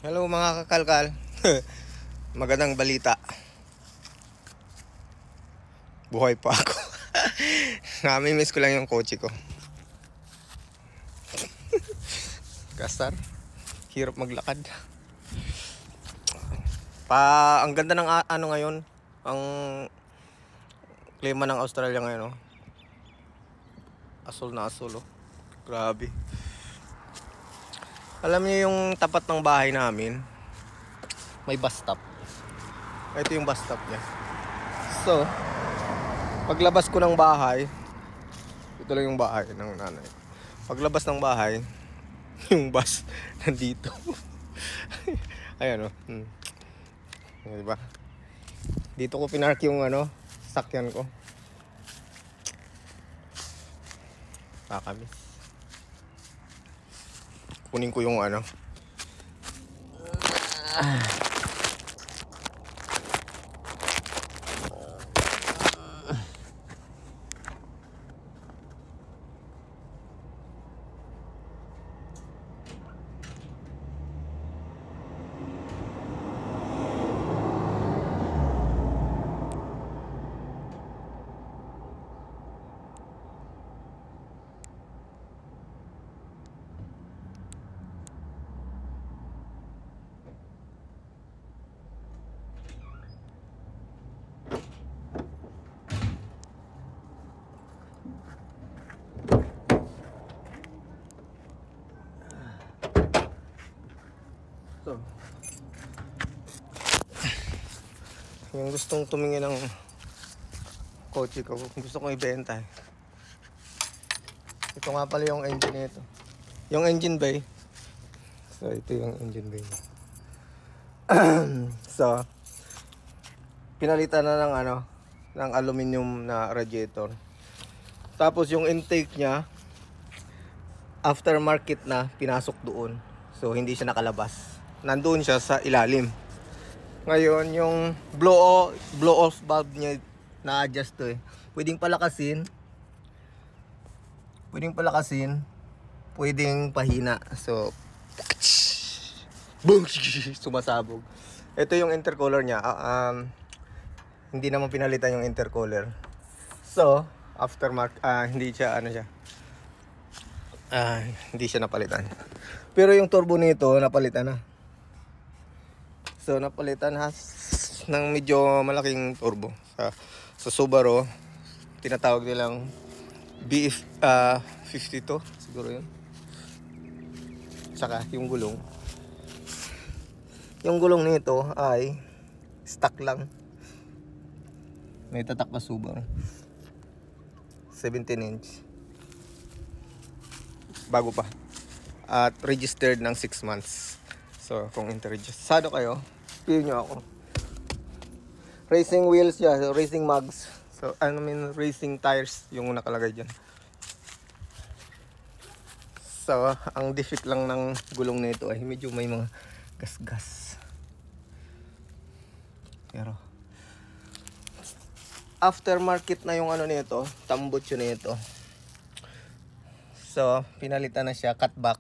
Hello mga kakalkal. Magandang balita. Buhay pa ako. Nami-miss ko lang yung kotse ko. Gastar. Hirap maglakad. Ang ganda ng ano ngayon. Ang klima ng Australia ngayon, oh. Asul na asul, oh. Grabe. Alam niyo yung tapat ng bahay namin, may bus stop. Ito yung bus stop niya. So, paglabas ko ng bahay, ito lang yung bahay ng nanay. Paglabas ng bahay, yung bus nandito. Ayan, oh. Diba? Dito ko pinark yung sakyan ko. Nakakamiss. Kunin ko yung yung gustong tumingin ng kotse ko, gusto kong ibenta. Ito nga pala yung engine nito. Yung engine bay. So ito yung engine bay. So pinalitan na ng aluminum na radiator. Tapos yung intake niya aftermarket na pinasok doon. So hindi siya nakalabas. Nandoon siya sa ilalim. Ngayon, yung blow off valve niya na-adjust to eh. Pwedeng palakasin, pwedeng pahina. So, boom, sumasabog. Ito yung intercooler niya. Hindi naman pinalitan yung intercooler. So, hindi siya hindi siya napalitan. Pero yung turbo nito napalitan na. So napalitan ng medyo malaking turbo sa Subaru. Tinatawag nilang BF52 siguro yun. Saka yung gulong. Yung gulong nito ay stock lang. May tatak na Subaru. 17 inch. Bago pa. At registered ng 6 months. So, kung interesado kayo, pili nyo ako. Racing wheels yan, racing mugs. So, racing tires yung nakalagay dyan. So, ang defect lang ng gulong nito ay medyo may mga gas-gas. Pero, aftermarket na yung nito, tambutso nito. So, pinalitan na siya, cutback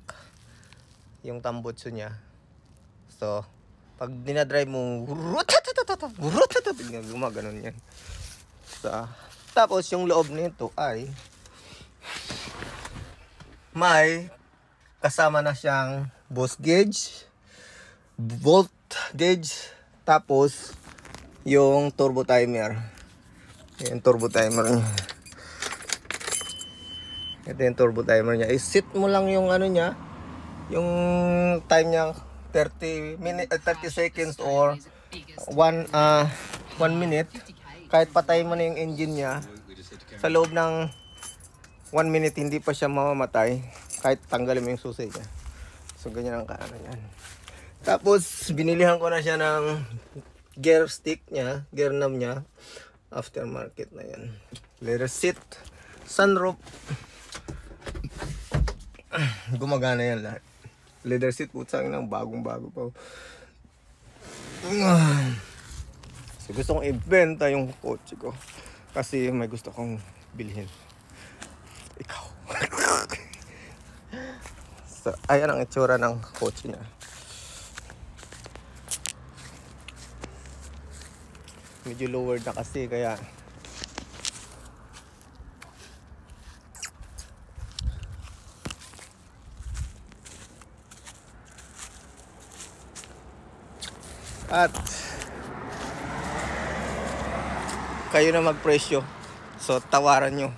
yung tambutso niya. So, pag dinadrive mo, gumaganon yan. So, tapos yung loob nito ay may kasama na siyang boost gauge, volt gauge, tapos yung turbo timer. Yung turbo timer niya. Ito yung turbo timer niya. I-set mo lang yung niya, yung time niya 30 seconds or 1 minute. Kahit patay mo na yung engine niya, sa loob ng 1 minute hindi pa siya mamamatay kahit tanggalin mo yung susi niya. So ganyan ang yan. Tapos binilihan ko na siya ng gear stick niya, gear knob niya. Aftermarket na yan. Leather seat, sunroof. Gumagana yan lahat. Leather seat, putsang ng bagong-bago pa. So gusto kong ibenta yung kotse ko kasi may gusto kong bilhin. Ikaw. So, ayan ang itsura ng kotse niya. Medyo lowered na kasi kaya at kayo na magpresyo. So tawaran nyo.